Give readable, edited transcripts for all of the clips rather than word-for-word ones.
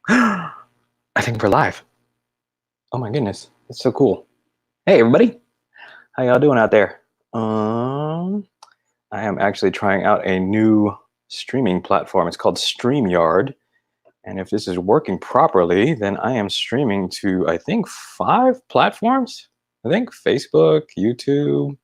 I think we're live. Oh my goodness, that's so cool. Hey everybody, how y'all doing out there? Um, I am actually trying out a new streaming platform. It's called StreamYard, and if this is working properly, then I am streaming to I think 5 platforms. I think Facebook, YouTube.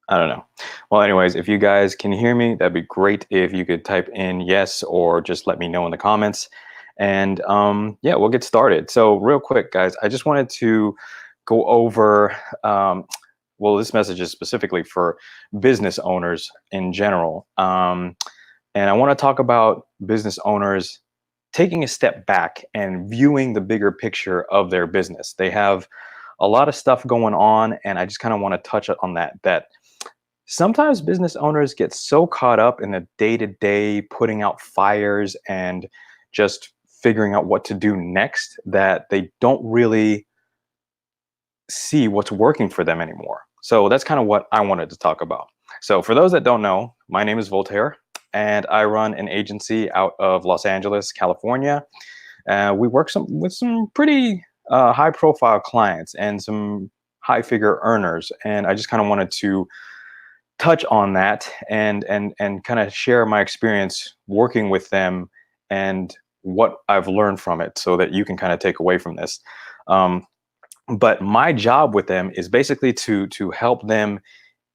I don't know. Well, anyways, if you guys can hear me, that'd be great if you could type in yes or just let me know in the comments. And yeah, we'll get started. So real quick, guys, I just wanted to go over, well, this message is specifically for business owners in general. And I want to talk about business owners taking a step back and viewing the bigger picture of their business. They have a lot of stuff going on, and I just kind of want to touch on that sometimes business owners get so caught up in the day-to-day putting out fires and just figuring out what to do next that they don't really see what's working for them anymore. So that's kind of what I wanted to talk about. So for those that don't know, my name is Voltaire, and I run an agency out of Los Angeles, California. We work with some pretty high-profile clients and some high-figure earners, and I just kind of wanted to touch on that and kind of share my experience working with them and what I've learned from it so that you can kind of take away from this. Um, but my job with them is basically to help them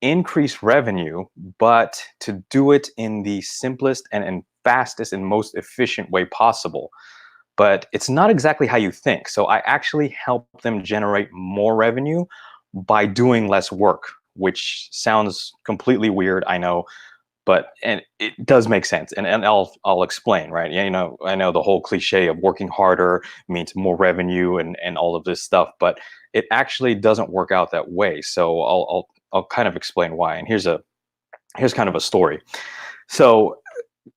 increase revenue, but to do it in the simplest and fastest and most efficient way possible. But it's not exactly how you think. So I actually help them generate more revenue by doing less work, which sounds completely weird, I know, but and it does make sense. And I'll explain, right? Yeah, I know the whole cliche of working harder means more revenue and all of this stuff, but it actually doesn't work out that way. So I'll kind of explain why. And here's kind of a story. So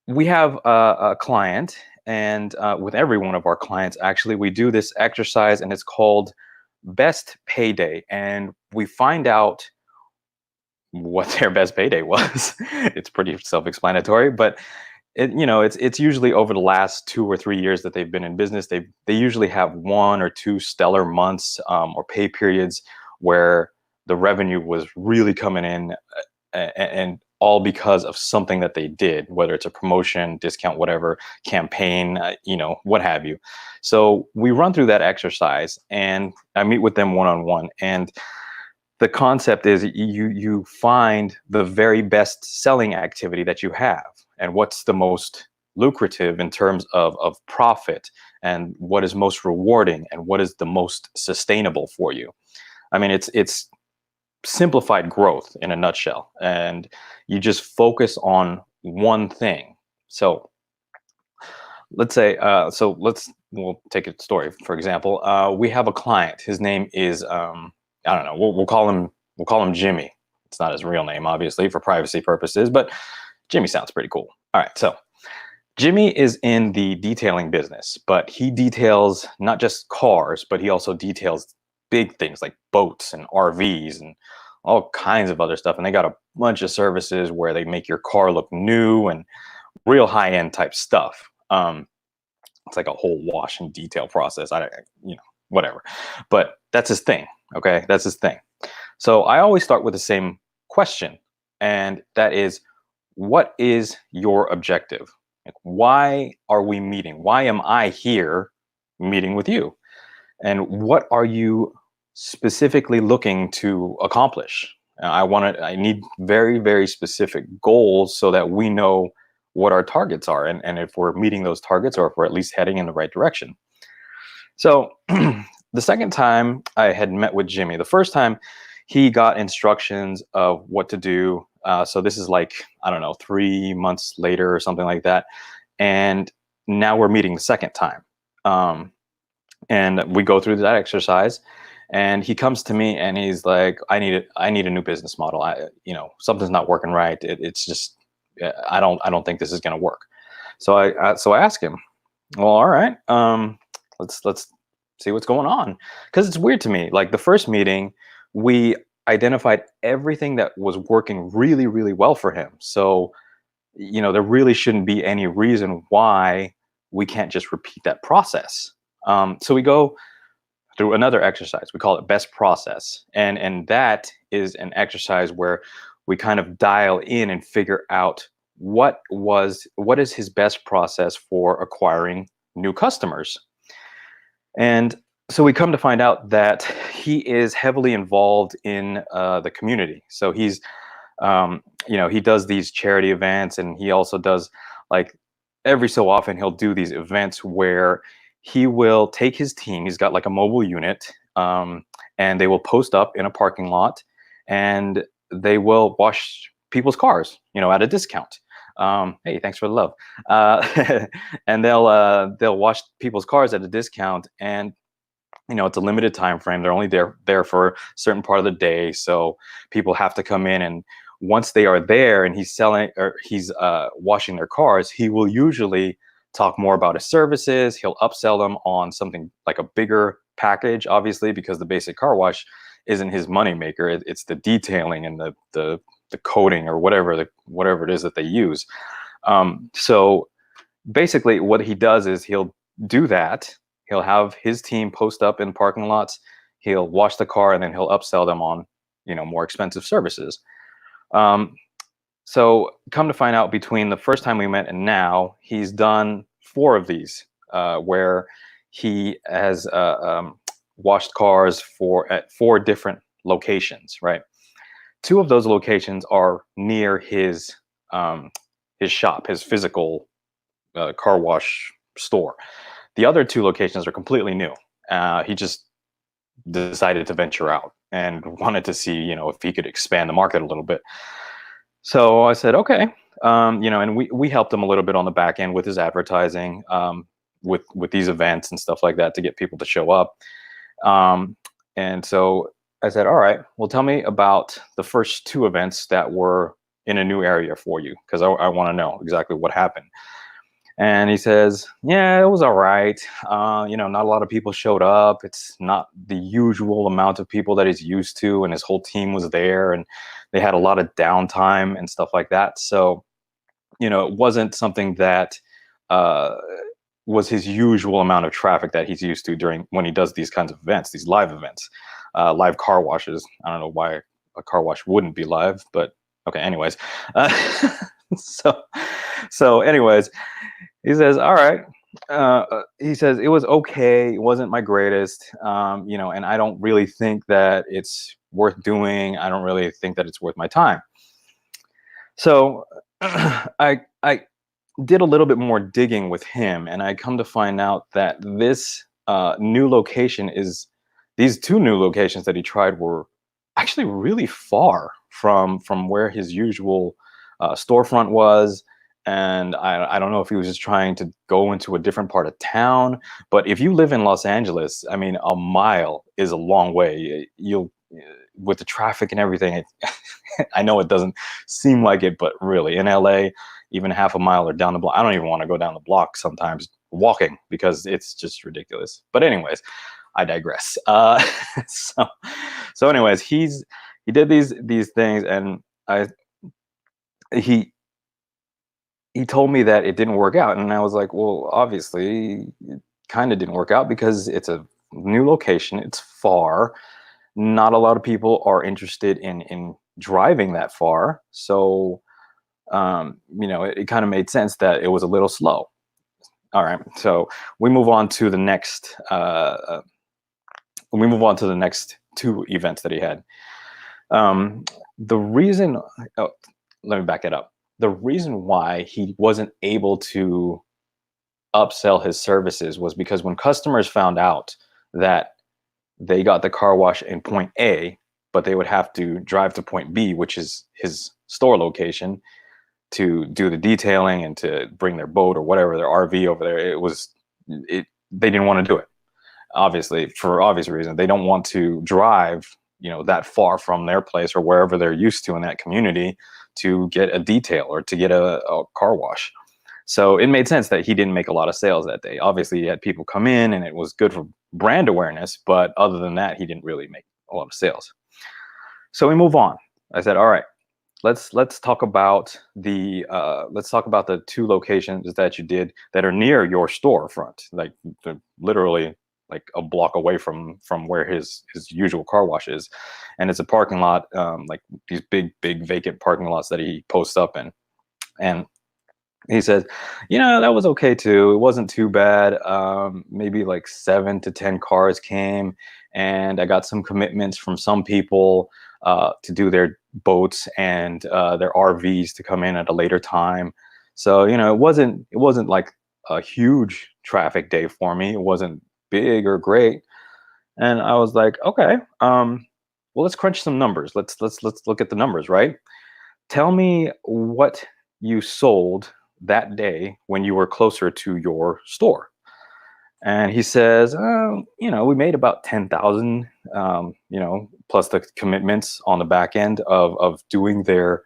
we have a client, and with every one of our clients, actually, we do this exercise, and it's called Best Payday. And we find out what their best payday was. It's pretty self-explanatory, but it's usually over the last 2 or 3 years that they've been in business. They usually have 1 or 2 stellar months or pay periods where the revenue was really coming in, and all because of something that they did, whether it's a promotion, discount, whatever, campaign, what have you. So we run through that exercise, and I meet with them one-on-one, and the concept is you find the very best selling activity that you have and what's the most lucrative in terms of profit, and what is most rewarding, and what is the most sustainable for you. I mean, it's simplified growth in a nutshell, and you just focus on one thing. So let's say we'll take a story for example. We have a client. His name is I don't know, we'll call him Jimmy. It's not his real name, obviously, for privacy purposes, but Jimmy sounds pretty cool. All right, so Jimmy is in the detailing business, but he details not just cars, but he also details big things like boats and RVs and all kinds of other stuff. And they got a bunch of services where they make your car look new and real high end type stuff. It's like a whole wash and detail process. Whatever. But that's his thing. Okay, that's his thing. So I always start with the same question, and that is, what is your objective? Like, why are we meeting? Why am I here meeting with you? And what are you specifically looking to accomplish? I need very, very specific goals so that we know what our targets are, and if we're meeting those targets, or if we're at least heading in the right direction. So the second time I had met with Jimmy, the first time he got instructions of what to do. So this is like, I don't know, 3 months later or something like that. And now we're meeting the second time. And we go through that exercise, and he comes to me and he's like, I need a new business model. Something's not working right. It's just, I don't think this is going to work. So I ask him, well, all right, let's see what's going on, because it's weird to me. Like the first meeting, we identified everything that was working really, really well for him. So there really shouldn't be any reason why we can't just repeat that process. So we go through another exercise. We call it best process. And that is an exercise where we kind of dial in and figure out what is his best process for acquiring new customers. And so we come to find out that he is heavily involved in the community. So he's, he does these charity events, and he also does, like, every so often he'll do these events where he will take his team. He's got like a mobile unit, and they will post up in a parking lot, and they will wash people's cars, at a discount. Hey, thanks for the love. And they'll wash people's cars at a discount, and it's a limited time frame. They're only there for a certain part of the day, so people have to come in, and once they are there and he's selling, or he's washing their cars, he will usually talk more about his services. He'll upsell them on something like a bigger package, obviously, because the basic car wash isn't his moneymaker. It's the detailing and the coating, or whatever it is that they use. So basically what he does is he'll do that. He'll have his team post up in parking lots. He'll wash the car, and then he'll upsell them on, more expensive services. So come to find out, between the first time we met and now, he's done 4 of these, where he has washed cars at 4 different locations, right? 2 of those locations are near his shop, his physical car wash store. The other 2 locations are completely new. He just decided to venture out and wanted to see, if he could expand the market a little bit. So I said, okay, and we helped him a little bit on the back end with his advertising, with these events and stuff like that, to get people to show up. And so I said, all right, well, tell me about the first 2 events that were in a new area for you, because I want to know exactly what happened. And he says, yeah, it was all right. Not a lot of people showed up. It's not the usual amount of people that he's used to, and his whole team was there, and they had a lot of downtime and stuff like that. So, it wasn't something that was his usual amount of traffic that he's used to when he does these kinds of events, these live events, live car washes. I don't know why a car wash wouldn't be live, but okay, anyways. So anyways, he says, all right. He says, it was okay. It wasn't my greatest, and I don't really think that it's worth doing. I don't really think that it's worth my time. So I did a little bit more digging with him, and I come to find out that these 2 new locations that he tried were actually really far from where his usual storefront was. And I don't know if he was just trying to go into a different part of town, but if you live in Los Angeles, I mean, a mile is a long way. With the traffic and everything, I know it doesn't seem like it, but really in LA, even half a mile or down the block, I don't even want to go down the block sometimes walking, because it's just ridiculous. But anyways, I digress. So anyways, he did these things, and he told me that it didn't work out. And I was like, well, obviously it kind of didn't work out, because it's a new location. It's far. Not a lot of people are interested in driving that far. So, it kind of made sense that it was a little slow. All right. So we move on to the next, 2 events that he had. The reason, let me back it up. The reason why he wasn't able to upsell his services was because when customers found out that they got the car wash in point A, but they would have to drive to point B, which is his store location, to do the detailing and to bring their boat or whatever, their RV over there, they didn't want to do it. Obviously, for obvious reasons. They don't want to drive, that far from their place or wherever they're used to in that community to get a detail or to get a car wash. So it made sense that he didn't make a lot of sales that day. Obviously, he had people come in, and it was good for brand awareness, but other than that, he didn't really make a lot of sales. So we move on. I said, all right, let's talk about the two locations that you did that are near your storefront, like they're literally like a block away from where his usual car wash is, and it's a parking lot, like these big vacant parking lots that he posts up in. And he says, that was okay too. It wasn't too bad. Maybe like 7 to 10 cars came, and I got some commitments from some people to do their boats and their RVs to come in at a later time. So it wasn't like a huge traffic day for me. It wasn't big or great. And I was like, okay, well, let's crunch some numbers. Let's look at the numbers, right? Tell me what you sold that day when you were closer to your store. And he says, we made about 10,000, plus the commitments on the back end of doing their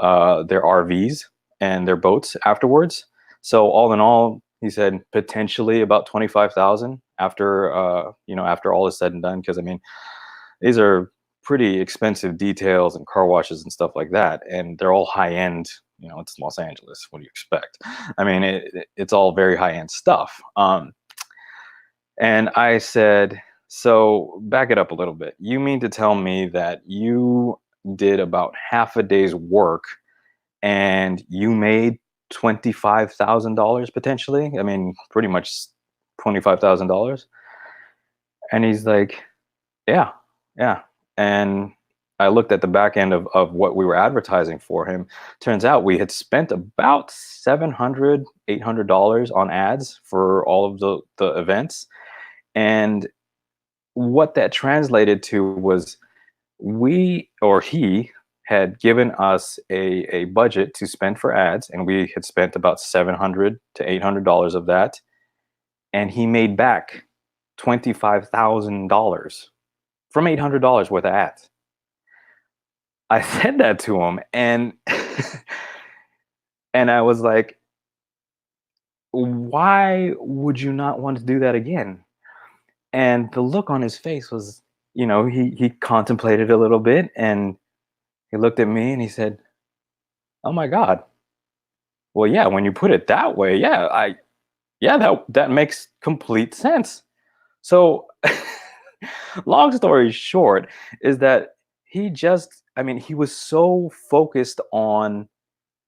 RVs and their boats afterwards. So all in all, he said potentially about 25,000 after all is said and done. Because I mean, these are pretty expensive details and car washes and stuff like that, and they're all high end. It's Los Angeles. What do you expect? I mean, it's all very high end stuff. And I said, so back it up a little bit. You mean to tell me that you did about half a day's work and you made $25,000 potentially? I mean, pretty much $25,000. And he's like, yeah, yeah. And I looked at the back end of what we were advertising for him. Turns out we had spent about $700, $800 on ads for all of the events. And what that translated to was he had given us a budget to spend for ads, and we had spent about $700 to $800 of that. And he made back $25,000 from $800 worth of ads. I said that to him, and and I was like, why would you not want to do that again? And the look on his face was, he contemplated a little bit, and he looked at me and he said, "Oh my God. Well, yeah, when you put it that way, that makes complete sense." So long story short is that he was so focused on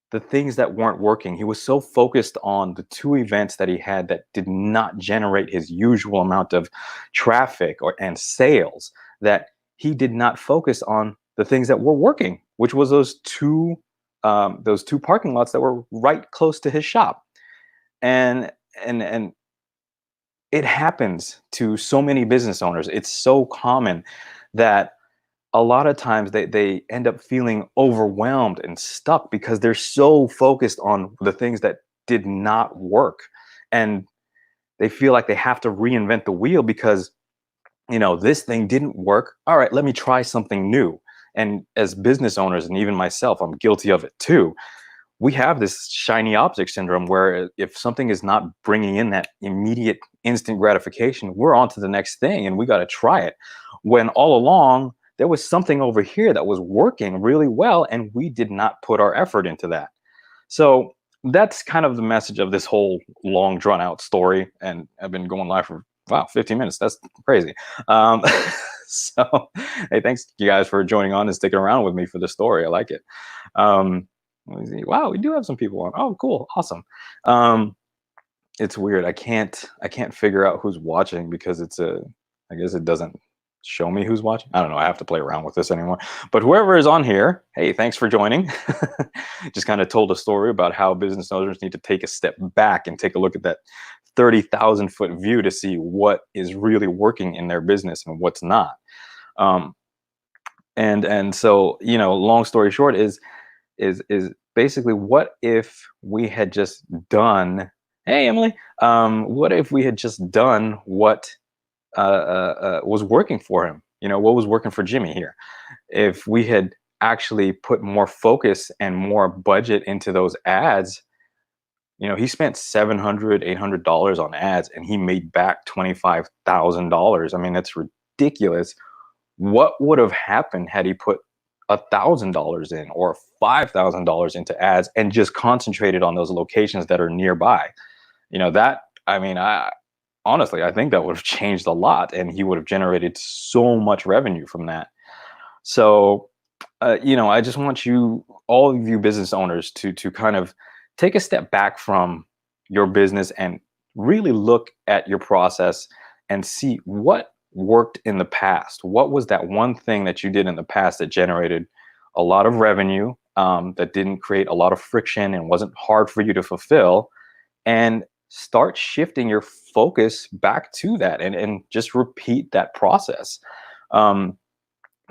the things that weren't working. He was so focused on the two events that he had that did not generate his usual amount of traffic and sales, that he did not focus on the things that were working, which was those two parking lots that were right close to his shop. And it happens to so many business owners. It's so common that a lot of times they end up feeling overwhelmed and stuck because they're so focused on the things that did not work, and they feel like they have to reinvent the wheel because this thing didn't work. All right, let me try something new. And as business owners, and even myself, I'm guilty of it too, we have this shiny object syndrome where if something is not bringing in that immediate instant gratification, we're on to the next thing and we got to try it, when all along there was something over here that was working really well and we did not put our effort into that. So that's kind of the message of this whole long drawn out story. And I've been going live for, wow, 15 minutes. That's crazy. So, hey, thanks you guys for joining on and sticking around with me for the story. I like it. Let me see. Wow, we do have some people on. Oh, cool. Awesome. It's weird. I can't figure out who's watching because I guess it doesn't show me who's watching. I don't know. I have to play around with this anymore. But whoever is on here, hey, thanks for joining. Just kind of told a story about how business owners need to take a step back and take a look at that 30,000-foot view to see what is really working in their business and what's not. And so, long story short is basically, what if we had just done, hey Emily, what if we had just done what was working for him? What was working for Jimmy here? If we had actually put more focus and more budget into those ads, he spent $700, $800 on ads and he made back $25,000. I mean, that's ridiculous. What would have happened had he put $1,000 in or $5,000 into ads and just concentrated on those locations that are nearby. That, I mean, honestly, I think that would have changed a lot, and he would have generated so much revenue from that. So, I just want all of you business owners, to kind of take a step back from your business and really look at your process and see what worked in the past. What was that one thing that you did in the past that generated a lot of revenue, that didn't create a lot of friction and wasn't hard for you to fulfill, and start shifting your focus back to that, and just repeat that process. Um,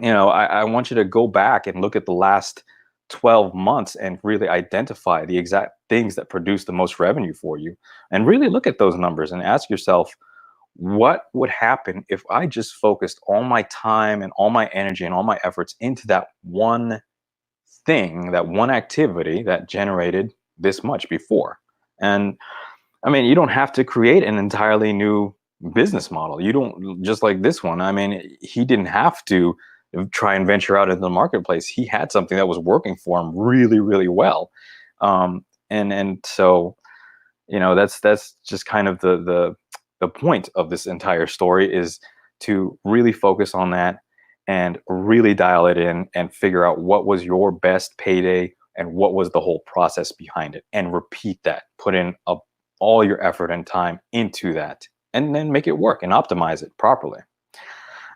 I want you to go back and look at the last 12 months and really identify the exact things that produce the most revenue for you, and really look at those numbers and ask yourself, what would happen if I just focused all my time and all my energy and all my efforts into that one thing, that one activity that generated this much before? And I mean, you don't have to create an entirely new business model. You don't, just like this one. I mean, he didn't have to try and venture out into the marketplace. He had something that was working for him really, really well. And so, that's just kind of the point of this entire story, is to really focus on that and really dial it in and figure out what was your best payday and what was the whole process behind it, and repeat that. Put in all your effort and time into that, and then make it work and optimize it properly.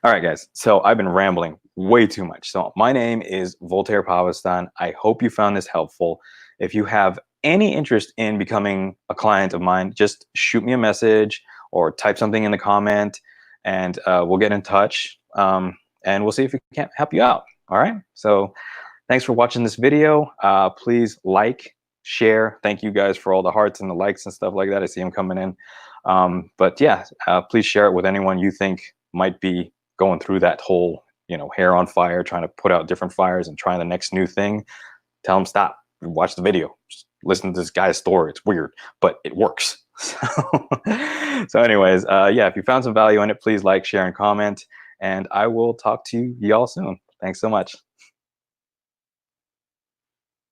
All right, guys. So I've been rambling way too much. So my name is Voltaire Pavestan. I hope you found this helpful. If you have any interest in becoming a client of mine, just shoot me a message or type something in the comment, and we'll get in touch, and we'll see if we can help you out. All right. So thanks for watching this video. Please like, share. Thank you guys for all the hearts and the likes and stuff like that. I see them coming in. But yeah, please share it with anyone you think might be going through that whole, hair on fire, trying to put out different fires and trying the next new thing. Tell them, stop, watch the video, just listen to this guy's story. It's weird, but it works. So anyways, yeah, if you found some value in it, please like, share, and comment, and I will talk to y'all soon. Thanks so much.